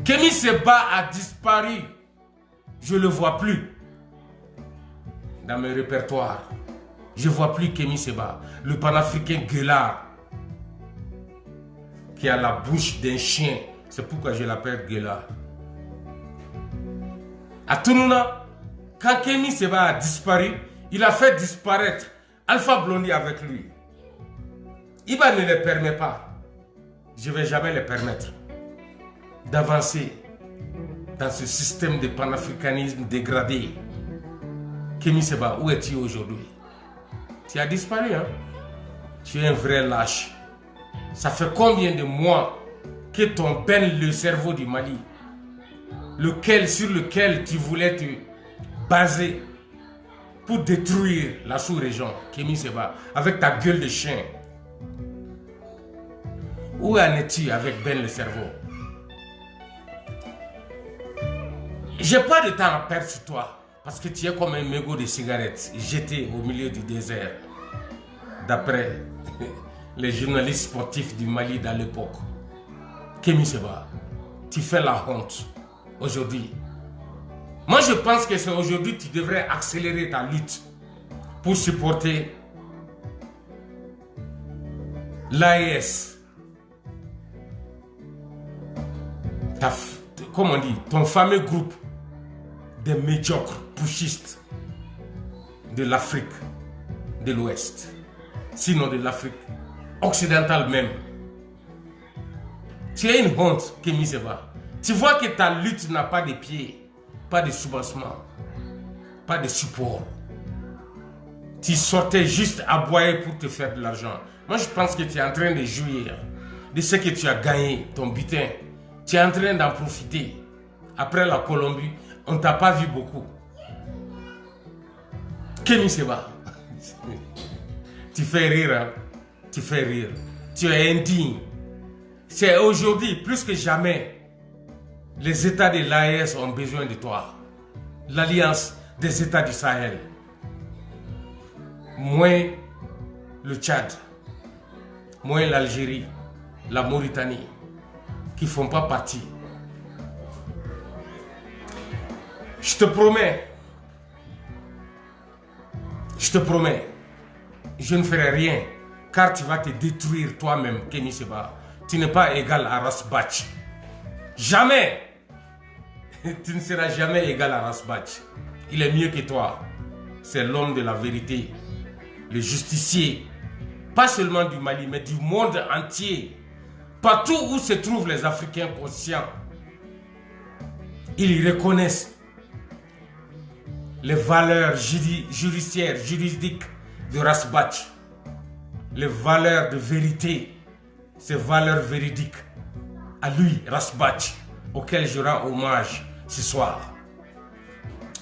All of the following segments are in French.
Kémy Séba a disparu. Je ne le vois plus dans mes répertoires. Je ne vois plus Kémy Séba, le panafricain gueulard qui a la bouche d'un chien. C'est pourquoi je l'appelle gueulard. À Tounouna, quand Kémy Séba a disparu, il a fait disparaître Alpha Blondy avec lui. Iba ne le permet pas. Je ne vais jamais le permettre d'avancer dans ce système de panafricanisme dégradé. Kémy Séba, où es-tu aujourd'hui? Tu as disparu, hein? Tu es un vrai lâche. Ça fait combien de mois que ton Ben, le cerveau du Mali, sur lequel tu voulais te baser pour détruire la sous-région, Kémy Séba, avec ta gueule de chien. Où en es-tu avec Ben le cerveau? J'ai pas de temps à perdre sur toi, parce que tu es comme un mégot de cigarettes jeté au milieu du désert, d'après les journalistes sportifs du Mali dans l'époque. Kémy Séba, tu fais la honte aujourd'hui. Moi je pense que c'est aujourd'hui que tu devrais accélérer ta lutte pour supporter l'AES. Comme on dit, ton fameux groupe des médiocres pushistes de l'Afrique de l'Ouest, sinon de l'Afrique occidentale même. Tu as une honte, Kémy Séba. Tu vois que ta lutte n'a pas de pied, pas de soubassement, pas de support. Tu sortais juste aboyer pour te faire de l'argent. Moi je pense que tu es en train de jouir de ce que tu as gagné, ton butin. Tu es en train d'en profiter. Après la Colombie, on ne t'a pas vu beaucoup. Kémy Séba, tu fais rire, hein? Tu fais rire. Tu es indigne. C'est aujourd'hui, plus que jamais, les États de l'AES ont besoin de toi. L'Alliance des États du Sahel. Moins le Tchad, moins l'Algérie, la Mauritanie, qui ne font pas partie. Je te promets, je ne ferai rien, car tu vas te détruire toi-même, Kémy Séba. Tu n'es pas égal à Rasbach. Jamais. Tu ne seras jamais égal à Rasbach. Il est mieux que toi. C'est l'homme de la vérité, le justicier, pas seulement du Mali, mais du monde entier. Partout où se trouvent les Africains conscients, ils reconnaissent les valeurs judiciaires, juridiques de Rasbach, les valeurs de vérité, ces valeurs véridiques à lui, Rasbach, auquel je rends hommage ce soir,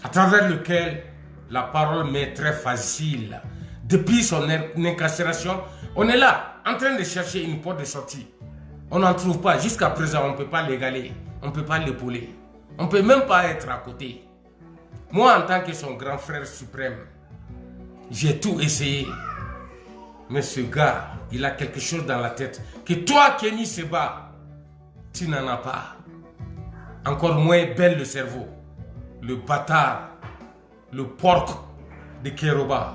à travers lequel la parole m'est très facile. Depuis son incarcération, on est là, en train de chercher une porte de sortie. On n'en trouve pas. Jusqu'à présent, on ne peut pas l'égaler. On ne peut pas l'épauler. On ne peut même pas être à côté. Moi, en tant que son grand frère suprême, j'ai tout essayé. Mais ce gars, il a quelque chose dans la tête que toi, Kémy Séba, tu n'en as pas. Encore moins Ben le cerveau, le bâtard, le porc de Kéroba,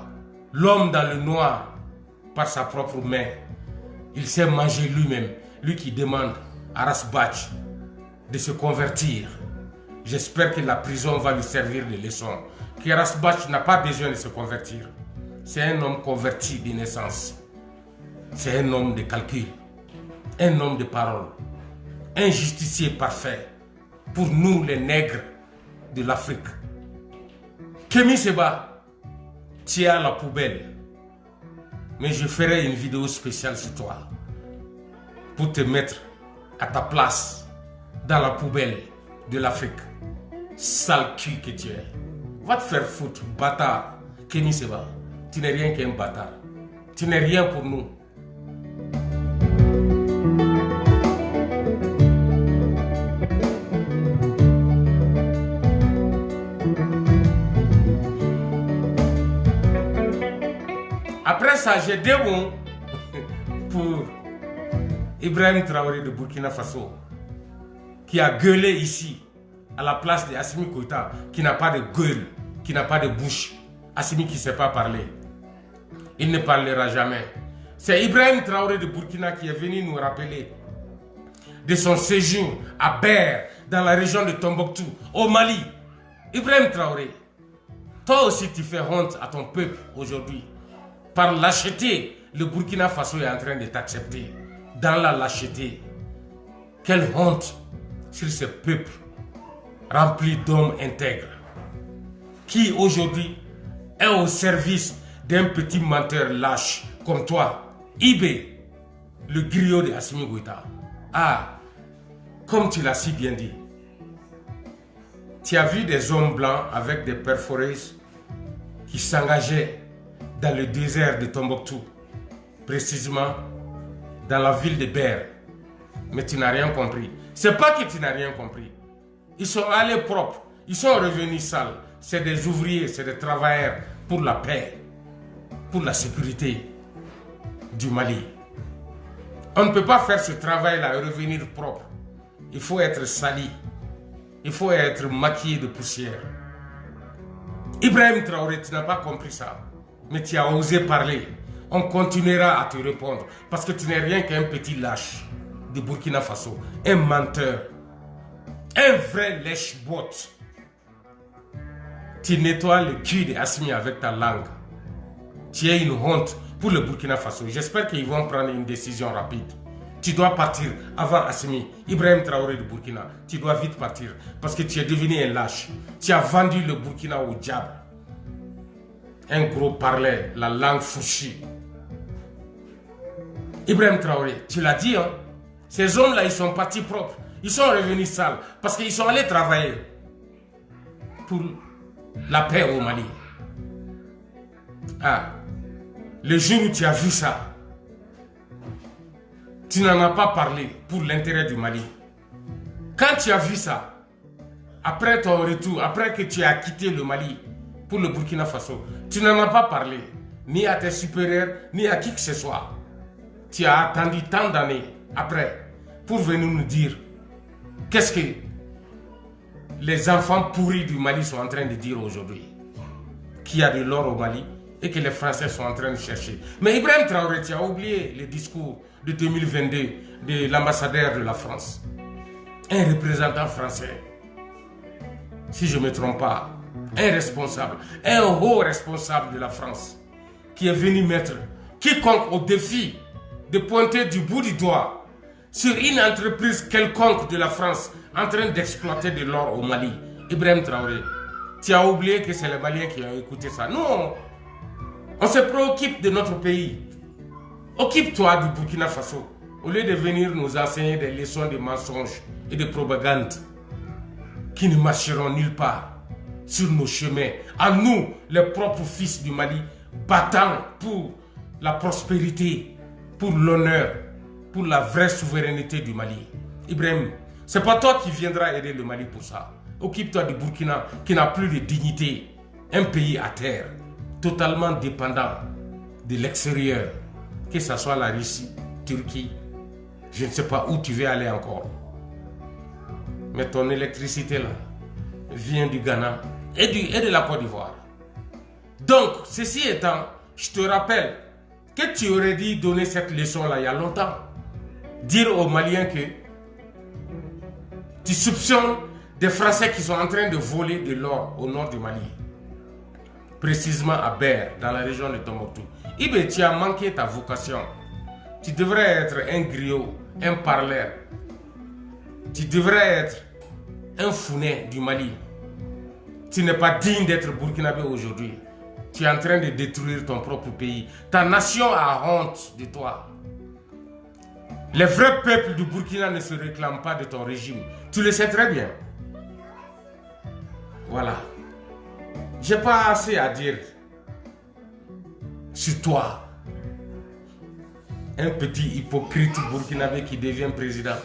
l'homme dans le noir par sa propre main. Il s'est mangé lui-même, lui qui demande à Rasbach de se convertir. J'espère que la prison va lui servir de leçon. Que Rasbach n'a pas besoin de se convertir. C'est un homme converti de naissance. C'est un homme de calcul, un homme de parole, un justicier parfait pour nous les nègres de l'Afrique. Kémy Séba, tu es à la poubelle. Mais je ferai une vidéo spéciale sur toi pour te mettre à ta place dans la poubelle de l'Afrique. Sale cul que tu es. Va te faire foutre, bâtard. Kémy Séba, tu n'es rien qu'un bâtard. Tu n'es rien pour nous. Après ça, j'ai deux mots pour Ibrahim Traoré de Burkina Faso, qui a gueulé ici, à la place de Assimi Goïta, qui n'a pas de gueule, qui n'a pas de bouche. Assimi qui ne sait pas parler. Il ne parlera jamais. C'est Ibrahim Traoré de Burkina qui est venu nous rappeler de son séjour à Ber, dans la région de Tombouctou, au Mali. Ibrahim Traoré, toi aussi tu fais honte à ton peuple aujourd'hui. Par lâcheté, le Burkina Faso est en train de t'accepter. Dans la lâcheté. Quelle honte sur ce peuple rempli d'hommes intègres qui aujourd'hui est au service d'un petit menteur lâche comme toi, Ibé, le griot de Assimi Goïta. Ah, comme tu l'as si bien dit, tu as vu des hommes blancs avec des perforeuses qui s'engageaient dans le désert de Tombouctou, précisément dans la ville de Ber. Mais tu n'as rien compris. C'est pas que tu n'as rien compris. Ils sont allés propres, ils sont revenus sales. C'est des ouvriers, c'est des travailleurs pour la paix, pour la sécurité du Mali. On ne peut pas faire ce travail-là et revenir propre. Il faut être sali. Il faut être maquillé de poussière. Ibrahim Traoré, tu n'as pas compris ça. Mais tu as osé parler. On continuera à te répondre. Parce que tu n'es rien qu'un petit lâche de Burkina Faso. Un menteur. Un vrai lèche-botte. Tu nettoies le cul de Assimi avec ta langue. Tu es une honte pour le Burkina Faso. J'espère qu'ils vont prendre une décision rapide. Tu dois partir avant Assimi. Ibrahim Traoré de Burkina. Tu dois vite partir. Parce que tu es devenu un lâche. Tu as vendu le Burkina au diable. Un gros parler, la langue fourchue. Ibrahim Traoré, tu l'as dit, hein? Ces hommes-là, ils sont partis propres. Ils sont revenus sales. Parce qu'ils sont allés travailler pour la paix au Mali. Ah, le jour où tu as vu ça, tu n'en as pas parlé pour l'intérêt du Mali. Quand tu as vu ça, après ton retour, après que tu as quitté le Mali pour le Burkina Faso, tu n'en as pas parlé, ni à tes supérieurs, ni à qui que ce soit. Tu as attendu tant d'années après pour venir nous dire qu'est-ce que les enfants pourris du Mali sont en train de dire aujourd'hui. Qu'il y a de l'or au Mali et que les Français sont en train de chercher. Mais Ibrahim Traoré, tu as oublié le discours de 2022 de l'ambassadeur de la France. Un représentant français, si je ne me trompe pas, un responsable, un haut responsable de la France, qui est venu mettre quiconque au défi de pointer du bout du doigt sur une entreprise quelconque de la France en train d'exploiter de l'or au Mali. Ibrahim Traoré, tu as oublié que c'est les Maliens qui ont écouté ça. Non, on se préoccupe de notre pays. Occupe-toi du Burkina Faso, au lieu de venir nous enseigner des leçons de mensonges et de propagande qui ne marcheront nulle part sur nos chemins. À nous, les propres fils du Mali, battant pour la prospérité, pour l'honneur, pour la vraie souveraineté du Mali. Ibrahim, c'est pas toi qui viendras aider le Mali pour ça. Occupe-toi du Burkina qui n'a plus de dignité. Un pays à terre, totalement dépendant de l'extérieur. Que ce soit la Russie, Turquie, je ne sais pas où tu veux aller encore. Mais ton électricité là vient du Ghana et de la Côte d'Ivoire. Donc, ceci étant, je te rappelle que tu aurais dû donner cette leçon là il y a longtemps. Dire aux Maliens que tu soupçonnes des Français qui sont en train de voler de l'or au nord du Mali. Précisément à Ber, dans la région de Tombouctou. Ibé, tu as manqué ta vocation. Tu devrais être un griot, un parleur. Tu devrais être un founet du Mali. Tu n'es pas digne d'être burkinabé aujourd'hui. Tu es en train de détruire ton propre pays. Ta nation a honte de toi. Les vrais peuples du Burkina ne se réclament pas de ton régime. Tu le sais très bien. Voilà. J'ai pas assez à dire sur toi. Un petit hypocrite burkinabé qui devient président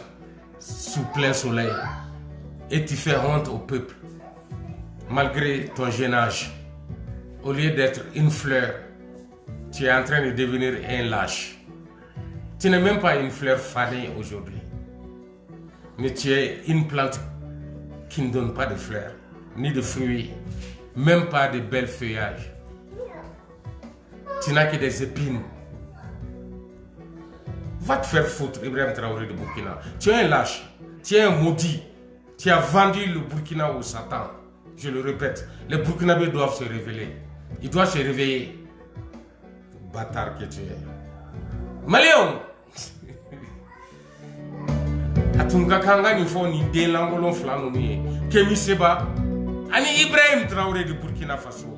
sous plein soleil. Et tu fais honte au peuple. Malgré ton jeune âge. Au lieu d'être une fleur, tu es en train de devenir un lâche. Tu n'es même pas une fleur fanée aujourd'hui. Mais tu es une plante qui ne donne pas de fleurs, ni de fruits, même pas de belles feuillages. Tu n'as que des épines. Va te faire foutre, Ibrahim Traoré de Burkina. Tu es un lâche, tu es un maudit. Tu as vendu le Burkina au Satan. Je le répète, les Burkinabés doivent se révéler. Ils doivent se réveiller. Bâtard que tu es. Malion! Atunga kanga ni fo ni den langolon flanu ni Kemi Seba ani Ibrahim Traoré de Burkina Faso.